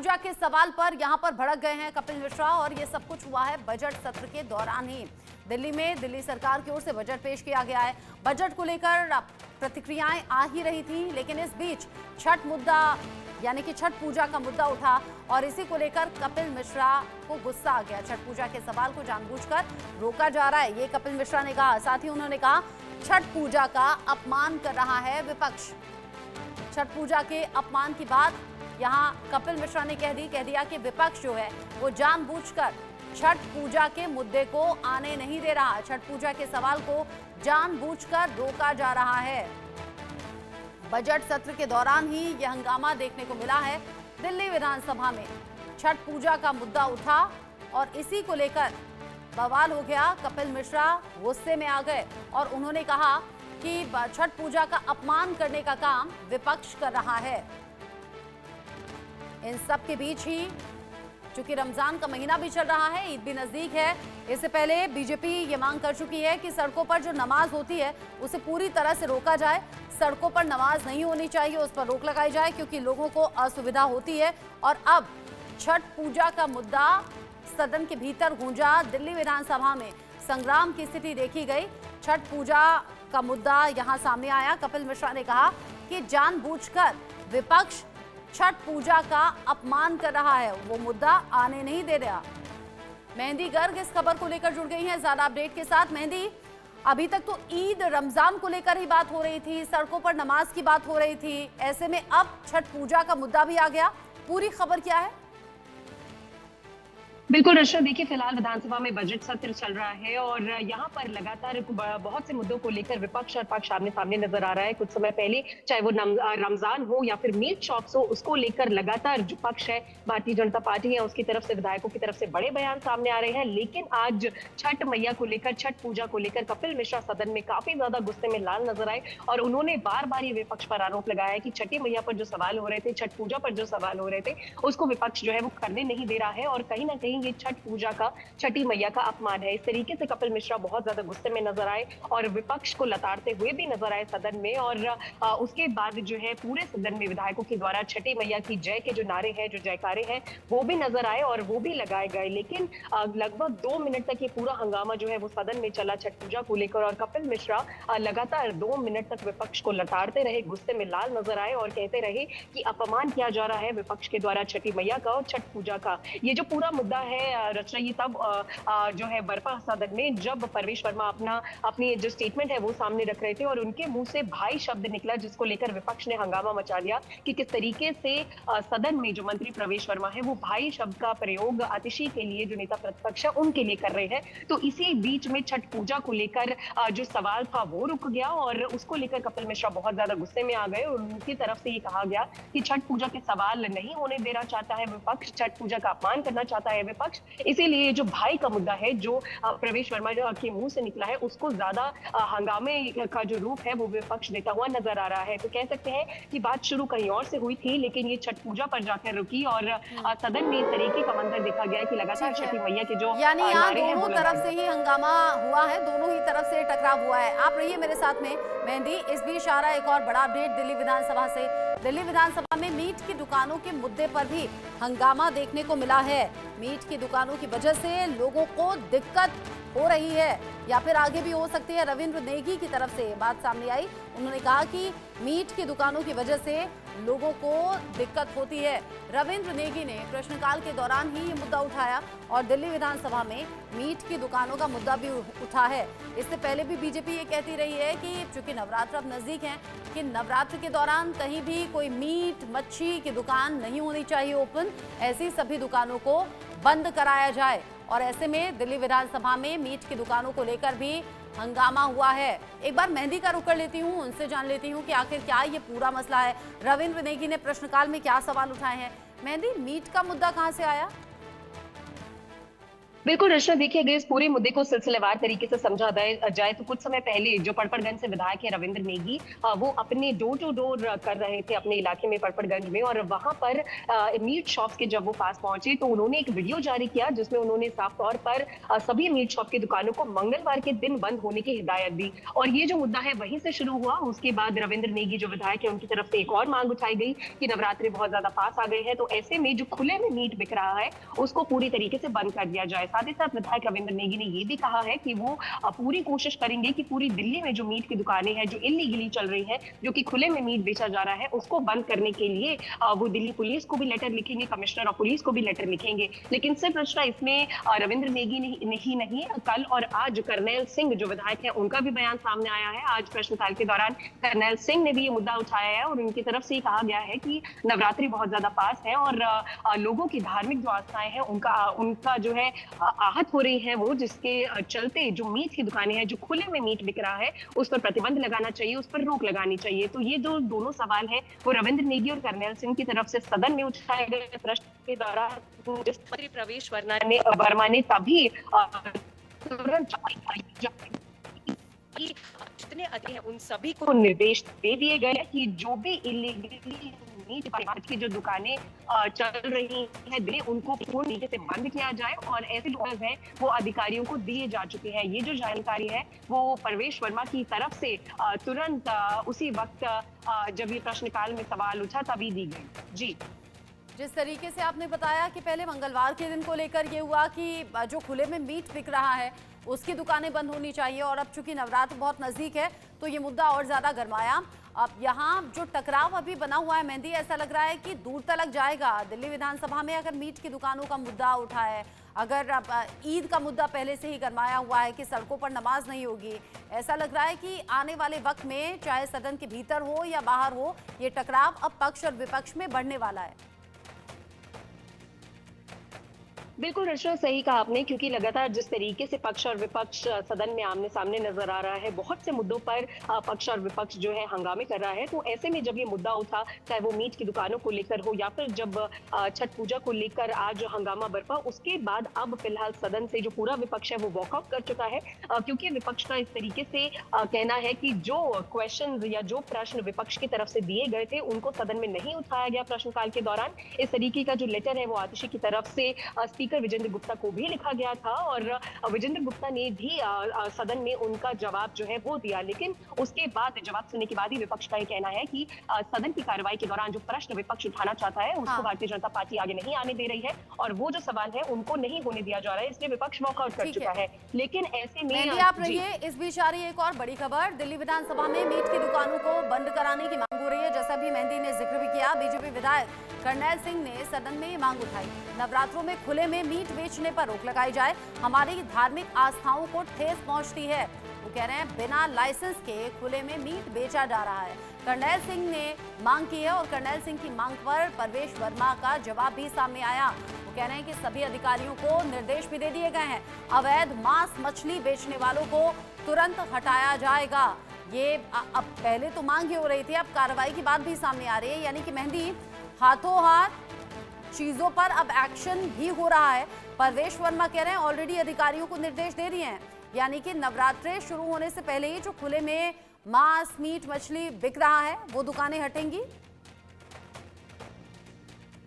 पूजा के सवाल पर यहां पर भड़क गए हैं कपिल मिश्रा और ये सब कुछ हुआ है बजट सत्र के दौरान ही। दिल्ली में दिल्ली सरकार की ओर से बजट पेश किया गया है। बजट को लेकर प्रतिक्रियाएं आ ही रही थी, लेकिन इस बीच छठ मुद्दा यानी कि छठ पूजा का मुद्दा उठा और इसी को लेकर कपिल मिश्रा को गुस्सा आ गया। छठ पूजा के सवाल को जानबूझकर रोका जा रहा है, ये कपिल मिश्रा ने कहा। साथ ही उन्होंने कहा छठ पूजा का अपमान कर रहा है विपक्ष। छठ पूजा के अपमान की बात यहां कपिल मिश्रा ने कह दिया कि विपक्ष जो है वो जानबूझकर छठ पूजा के मुद्दे को आने नहीं दे रहा। छठ पूजा के सवाल को जानबूझकर रोका जा रहा है। बजट सत्र के दौरान ही यह हंगामा देखने को मिला है। दिल्ली विधानसभा में छठ पूजा का मुद्दा उठा और इसी को लेकर बवाल हो गया। कपिल मिश्रा गुस्से में आ गए और उन्होंने कहा कि छठ पूजा का अपमान करने का काम विपक्ष कर रहा है। इन सब के बीच ही चूंकि रमजान का महीना भी चल रहा है, ईद भी नजदीक है, इससे पहले बीजेपी ये मांग कर चुकी है कि सड़कों पर जो नमाज होती है उसे पूरी तरह से रोका जाए। सड़कों पर नमाज नहीं होनी चाहिए, उस पर रोक लगाई जाए क्योंकि लोगों को असुविधा होती है। और अब छठ पूजा का मुद्दा सदन के भीतर गूंजा। दिल्ली विधानसभा में संग्राम की स्थिति देखी गई। छठ पूजा का मुद्दा यहां सामने आया। कपिल मिश्रा ने कहा कि जानबूझकर विपक्ष छठ पूजा का अपमान कर रहा है, वो मुद्दा आने नहीं दे रहा। मेहंदी गर्ग इस खबर को लेकर जुड़ गई हैं ज्यादा अपडेट के साथ। मेहंदी, अभी तक तो ईद रमजान को लेकर ही बात हो रही थी, सड़कों पर नमाज की बात हो रही थी, ऐसे में अब छठ पूजा का मुद्दा भी आ गया, पूरी खबर क्या है? बिल्कुल रशा, देखिए फिलहाल विधानसभा में बजट सत्र चल रहा है और यहाँ पर लगातार बहुत से मुद्दों को लेकर विपक्ष और पक्ष आमने सामने नजर आ रहा है। कुछ समय पहले चाहे वो रमजान हो या फिर मीट शॉप्स हो, उसको लेकर लगातार जो पक्ष है भारतीय जनता पार्टी है उसकी तरफ से, विधायकों की तरफ से बड़े बयान सामने आ रहे हैं। लेकिन आज छठ मैया को लेकर, छठ पूजा को लेकर कपिल मिश्रा सदन में काफी ज्यादा गुस्से में लाल नजर आए और उन्होंने बार बार ये विपक्ष पर आरोप लगाया कि छठी मैया पर जो सवाल हो रहे थे, छठ पूजा पर जो सवाल हो रहे थे, उसको विपक्ष जो है वो करने नहीं दे रहा है और कहीं ना कहीं ये छठ पूजा का, छठी मैया का अपमान है। इस तरीके से कपिल मिश्रा बहुत ज्यादा गुस्से में नजर आए और विपक्ष को लताड़ते हुए भी नजर आए सदन में। और उसके बाद जो है पूरे सदन में विधायकों के द्वारा छठी मैया की जय के जो नारे हैं, जो जयकारे हैं, वो भी नजर आए और वो भी लगाए गए। लेकिन लगभग 2 मिनट तक ये पूरा हंगामा जो है वो सदन में चला छठ पूजा को लेकर और कपिल मिश्रा लगातार 2 मिनट तक विपक्ष को लताड़ते रहे, गुस्से में लाल नजर आए और कहते रहे कि अपमान किया जा रहा है विपक्ष के द्वारा छठी मैया का और छठ पूजा का। ये जो पूरा मुद्दा है रचना, ये तब जो है बरपा सदन में जब परवेश वर्मा अपनी जो स्टेटमेंट है वो सामने रख रहे थे और उनके मुंह से भाई शब्द निकला, जिसको लेकर विपक्ष ने हंगामा मचा दिया कि किस तरीके से सदन में जो मंत्री प्रवेश वर्मा है वो भाई शब्द का प्रयोग आतिशी के लिए, जो नेता प्रतिपक्ष है उनके लिए कर रहे हैं। तो इसी बीच में छठ पूजा को लेकर जो सवाल था वो रुक गया और उसको लेकर कपिल मिश्रा बहुत ज्यादा गुस्से में आ गए और उनकी तरफ से ये कहा गया कि छठ पूजा के सवाल नहीं होने देना चाहता है विपक्ष, छठ पूजा का अपमान करना चाहता है विपक्ष। इसीलिए जो भाई का मुद्दा है जो प्रवेश वर्मा के मुंह से निकला है उसको ज्यादा हंगामे का जो रूप है वो विपक्ष देता हुआ नजर आ रहा है। तो कह सकते हैं कि बात शुरू कहीं और से हुई थी, लेकिन ये छठ पूजा पर जाकर रुकी और सदन में इस तरीके का मंजर देखा गया कि लगातार छठी मैया के जो यानी यहाँ दोनों तरफ से ही हंगामा हुआ है, दोनों ही तरफ से टकराव हुआ है। आप रहिए मेरे साथ में मेहंदी। इस बीच आ रहा एक और बड़ा अपडेट दिल्ली विधानसभा से। दिल्ली विधानसभा में मीट की दुकानों के मुद्दे पर भी हंगामा देखने को मिला है। मीट की दुकानों की वजह से लोगों को दिक्कत हो रही है या फिर आगे भी हो सकती है। रविंद्र नेगी की तरफ से बात सामने आई, उन्होंने कहा कि मीट की दुकानों की वजह से लोगों को दिक्कत होती है। रविंद्र नेगी ने प्रश्नकाल के दौरान ही ये मुद्दा उठाया और दिल्ली विधानसभा में मीट की दुकानों का मुद्दा भी उठा है। इससे पहले भी बीजेपी ये कहती रही है कि चूंकि नवरात्र अब नजदीक हैं कि नवरात्र के दौरान कहीं भी कोई मीट मच्छी की दुकान नहीं होनी चाहिए ओपन, ऐसी सभी दुकानों को बंद कराया जाए। और ऐसे में दिल्ली विधानसभा में मीट की दुकानों को लेकर भी हंगामा हुआ है। एक बार मेहंदी का रुख कर लेती हूँ, उनसे जान लेती हूँ कि आखिर क्या ये पूरा मसला है। रविंद्र नेगी ने प्रश्नकाल में क्या सवाल उठाए हैं? मेहंदी, मीट का मुद्दा कहाँ से आया? बिल्कुल रचना, देखिए अगर इस पूरे मुद्दे को सिलसिलेवार तरीके से समझा जाए तो कुछ समय पहले जो पड़पड़गंज से विधायक है रविंद्र नेगी, वो अपने डोर टू डोर कर रहे थे अपने इलाके में पड़पड़गंज में, और वहां पर मीट शॉप्स के जब वो पास पहुंचे तो उन्होंने एक वीडियो जारी किया जिसमें उन्होंने साफ तौर पर सभी मीट शॉप की दुकानों को मंगलवार के दिन बंद होने की हिदायत दी। और ये जो मुद्दा है वहीं से शुरू हुआ। उसके बाद रविंद्र नेगी जो विधायक है उनकी तरफ से एक और मांग उठाई गई कि नवरात्रि बहुत ज्यादा पास आ गए हैं, तो ऐसे में जो खुले में मीट बिक रहा है उसको पूरी तरीके से बंद कर दिया जाए। साथ ही साथ विधायक रविंद्र नेगी ने ये भी कहा है कि वो पूरी कोशिश करेंगे कि पूरी दिल्ली में जो मीट की दुकानें हैं जो इलीगली चल रही है, जो कि खुले में मीट बेचा जा रहा है, उसको बंद करने के लिए वो दिल्ली पुलिस को भी लेटर लिखेंगे, कमिश्नर ऑफ पुलिस को भी लेटर लिखेंगे। लेकिन सिर्फ रचना इसमें रविंद्र नेगी नहीं, कल और आज करनैल सिंह जो विधायक है उनका भी बयान सामने आया है। आज प्रश्नकाल के दौरान करनैल सिंह ने भी ये मुद्दा उठाया है और उनकी तरफ से कहा गया है कि नवरात्रि बहुत ज्यादा पास है और लोगों की धार्मिक जो आस्थाएं हैं उनका जो है आहत हो रही है, वो जिसके चलते जो मीट की दुकानें हैं, जो खुले में मीट बिक रहा है, उस पर प्रतिबंध लगाना चाहिए, उस पर रोक लगानी चाहिए। तो ये जो दोनों सवाल है वो रविंद्र नेगी और करनैल सिंह की तरफ से सदन में उठाए गए प्रश्न के दौरान मंत्री प्रवेश वर्मा ने तभी तुरंत जितने अधिकारी हैं उन सभी को निर्देश दे दिए गए कि जो भी इलीगली मीट की जो दुकानें चल रही हैं उनको पूर्ण तरीके से बंद किया जाए, और ऐसे जो हैं वो अधिकारियों को दिए जा चुके हैं। ये जो जानकारी है वो प्रवेश वर्मा की तरफ से तुरंत उसी वक्त जब ये प्रश्नकाल में सवाल उठा तभी दी गई। जी, जिस तरीके से आपने बताया कि पहले मंगलवार के दिन को लेकर ये हुआ कि जो खुले में मीट बिक रहा है उसकी दुकानें बंद होनी चाहिए, और अब चूंकि नवरात्र बहुत नज़दीक है तो ये मुद्दा और ज़्यादा गर्माया। अब यहाँ जो टकराव अभी बना हुआ है मेहंदी, ऐसा लग रहा है कि दूर तक जाएगा। दिल्ली विधानसभा में अगर मीट की दुकानों का मुद्दा उठा है, अगर अब ईद का मुद्दा पहले से ही गरमाया हुआ है कि सड़कों पर नमाज नहीं होगी, ऐसा लग रहा है कि आने वाले वक्त में चाहे सदन के भीतर हो या बाहर हो, ये टकराव अब पक्ष और विपक्ष में बढ़ने वाला है। बिल्कुल रचना, सही कहा आपने, क्योंकि लगातार जिस तरीके से पक्ष और विपक्ष सदन में आमने सामने नजर आ रहा है, बहुत से मुद्दों पर पक्ष और विपक्ष जो है हंगामे कर रहा है, तो ऐसे में जब ये मुद्दा उठा, चाहे वो मीट की दुकानों को लेकर हो या फिर जब छठ पूजा को लेकर आज हंगामा बरपा, उसके बाद अब फिलहाल सदन से जो पूरा विपक्ष है वो वॉकआउट कर चुका है, क्योंकि विपक्ष का इस तरीके से कहना है कि जो क्वेश्चन या जो प्रश्न विपक्ष की तरफ से दिए गए थे उनको सदन में नहीं उठाया गया प्रश्नकाल के दौरान। इस तरीके का जो लेटर है वो आतिशी की तरफ से स्पीकर विजेंद्र गुप्ता को भी लिखा गया था, और विजेंद्र गुप्ता ने भी सदन में उनका जवाब जो है वो दिया। लेकिन उसके बाद जवाब सुनने के बाद ही विपक्ष का ये कहना है कि सदन की कार्रवाई के दौरान जो प्रश्न विपक्ष उठाना चाहता है उसको भारतीय जनता पार्टी आगे नहीं आने दे रही है, और वो जो सवाल है उनको नहीं होने दिया जा रहा है, इसलिए विपक्ष वॉकआउट कर चुका है। लेकिन ऐसे में आप रहिए, इस बीच आ रही है एक और बड़ी खबर। दिल्ली विधानसभा में मीट की दुकानों को बंद कराने की मांग हो रही है। जैसा भी मेहंदी ने जिक्र भी किया, बीजेपी विधायक करनैल सिंह ने सदन में मांग उठाई, नवरात्रों में खुले में मीट बेचने पर रोक लगाई जाए, हमारी धार्मिक आस्थाओं को ठेस पहुंचती है। वो कह रहे हैं बिना लाइसेंस के खुले में मीट बेचा जा रहा है। करनैल सिंह ने मांग की है और करनैल सिंह की मांग पर प्रवेश वर्मा का जवाब भी सामने आया। वो कह रहे हैं कि सभी अधिकारियों को निर्देश भी दे दिए गए हैं, अवैध मांस मछली बेचने वालों को तुरंत हटाया जाएगा। ये अब पहले तो मांग ही हो रही थी, अब कार्रवाई की बात भी सामने आ रही है, यानी कि मेहंदी हाथों हाथ चीजों पर अब एक्शन भी हो रहा है। प्रवेश वर्मा कह रहे हैं ऑलरेडी अधिकारियों को निर्देश दे दिए हैं, यानी कि नवरात्रे शुरू होने से पहले ही जो खुले में मांस मीट मछली बिक रहा है वो दुकानें हटेंगी।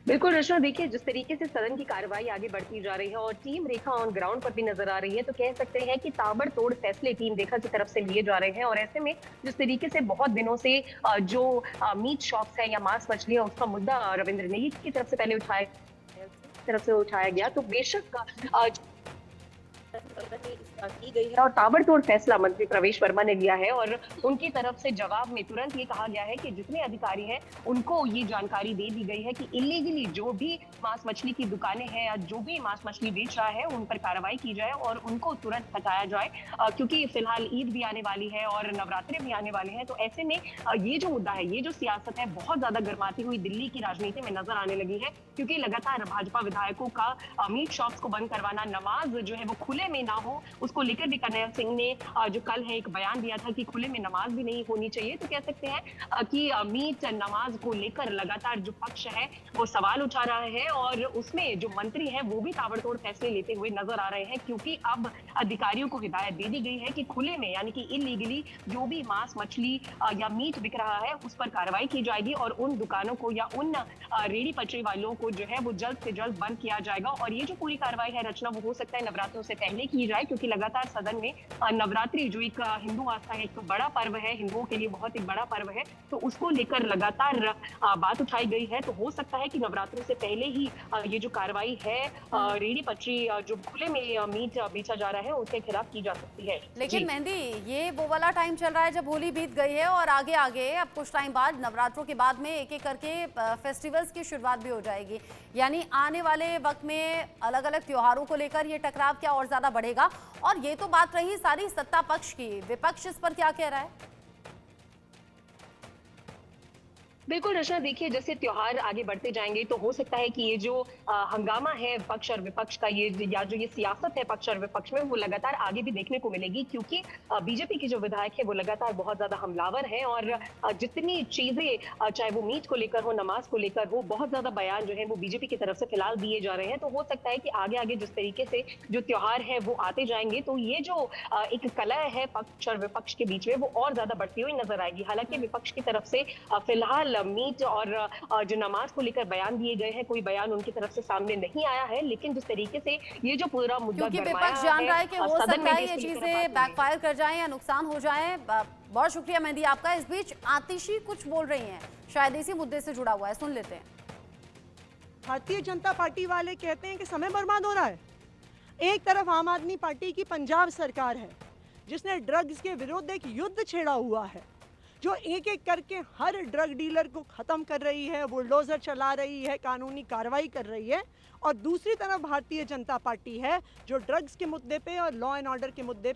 बिल्कुल रचना, देखिए जिस तरीके से सदन की कार्रवाई आगे बढ़ती जा रही है और टीम रेखा ऑन ग्राउंड पर भी नजर आ रही है, तो कह सकते हैं कि ताबड़तोड़ फैसले टीम रेखा की तरफ से लिए जा रहे हैं। और ऐसे में जिस तरीके से बहुत दिनों से जो मीट शॉप्स है या मांस मछली है उसका मुद्दा रविंद्र नेगी की तरफ से पहले उठाया गया, तो बेशक की गई है और ताबड़तोड़ फैसला मंत्री प्रवेश वर्मा ने लिया है, और उनकी तरफ से जवाब में तुरंत ये कहा गया है कि जितने अधिकारी हैं उनको ये जानकारी दे दी गई है कि इलीगली जो भी मांस मछली की दुकानें हैं या जो भी मांस मछली बेच रहा है उन पर कार्रवाई की जाए और उनको तुरंत हटाया जाए, क्योंकि फिलहाल ईद भी आने वाली है और नवरात्रे भी आने वाले हैं। तो ऐसे में ये जो मुद्दा है, ये जो सियासत है, बहुत ज्यादा गर्माती हुई दिल्ली की राजनीति में नजर आने लगी है, क्योंकि लगातार भाजपा विधायकों का मीट शॉप्स को बंद करवाना, नमाज जो है वो खुले में ना हो, उसको लेकर भी कन्हैया सिंह ने जो कल है एक बयान दिया था कि खुले में नमाज भी नहीं होनी चाहिए। तो कह सकते हैं कि मीट नमाज को लेकर लगातार जो पक्ष है वो सवाल उठा रहा है और उसमें जो मंत्री हैं वो भी ताबड़तोड़ फैसले लेते हुए नजर आ रहे हैं, क्योंकि अब अधिकारियों को हिदायत दे दी गई है कि खुले में यानी कि इलीगली जो भी मांस मछली या मीट बिक रहा है उस पर कार्रवाई की जाएगी और उन दुकानों को या उन रेडी पटरी वालों को जो है वो जल्द से जल्द बंद किया जाएगा। और ये जो पूरी कार्रवाई है रचना वो हो सकता है नवरात्रों से पहले की जाए, क्योंकि लगातार सदन में नवरात्रि जो एक हिंदू आस्था है, एक बड़ा पर्व है, हिंदुओं के लिए बहुत एक बड़ा पर्व है, तो उसको लेकर लगातार बात उठाई गई है। तो हो सकता है कि नवरात्रों से पहले ही ये जो कार्रवाई है रेडी पटरी जो खुले में मीट बेचा जा रहा है उसके खिलाफ की जा सकती है। लेकिन मेहंदी, ये वो वाला टाइम चल रहा है जब होली बीत गई है और आगे आगे अब कुछ टाइम बाद नवरात्रों के बाद में एक एक करके फेस्टिवल्स की शुरुआत भी हो जाएगी, यानी आने वाले वक्त में अलग अलग त्योहारों को लेकर ये टकराव क्या और ज्यादा बढ़ेगा। और ये तो बात रही सारी सत्ता पक्ष की, विपक्ष इस पर क्या कह रहा है? बिल्कुल रचना, देखिए जैसे त्योहार आगे बढ़ते जाएंगे तो हो सकता है कि ये जो हंगामा है पक्ष और विपक्ष का, ये या जो ये सियासत है पक्ष और विपक्ष में, वो लगातार आगे भी देखने को मिलेगी, क्योंकि बीजेपी के जो विधायक है वो लगातार बहुत ज्यादा हमलावर हैं और जितनी चीजें चाहे वो मीट को लेकर हो, नमाज को लेकर हो, बहुत ज्यादा बयान जो है वो बीजेपी की तरफ से फिलहाल दिए जा रहे हैं। तो हो सकता है कि आगे आगे जिस तरीके से जो त्योहार है वो आते जाएंगे तो ये जो एक कलह है पक्ष और विपक्ष के बीच में वो और ज्यादा बढ़ती हुई नजर आएगी। हालांकि विपक्ष की तरफ से फिलहाल मीट और जो नमाज को लेकर बयान दिए गए हैं, कोई बयान उनकी तरफ से सामने नहीं आया है, लेकिन जिस तरीके से ये जो पूरा मुद्दा क्योंकि विपक्ष जान रहा है कि हो सकता है ये चीजें बैकफायर कर जाएं या नुकसान हो जाए। बहुत शुक्रिया मेहंदी आपका। इस बीच आतिशी कुछ बोल रही हैं, शायद इसी मुद्दे से जुड़ा हुआ है, सुन लेते हैं। भारतीय जनता पार्टी वाले कहते हैं कि समय बर्बाद हो रहा है। एक तरफ आम आदमी पार्टी की पंजाब सरकार है जिसने ड्रग्स के विरुद्ध एक युद्ध छेड़ा हुआ है, जो एक एक करके हर ड्रग डीलर को खत्म कर रही है, बुलडोजर चला रही है, कानूनी कार्रवाई कर रही है। और दूसरी तरफ भारतीय जनता पार्टी है जो ड्रग्स के मुद्दे पे और लॉ एंड ऑर्डर के मुद्दे पे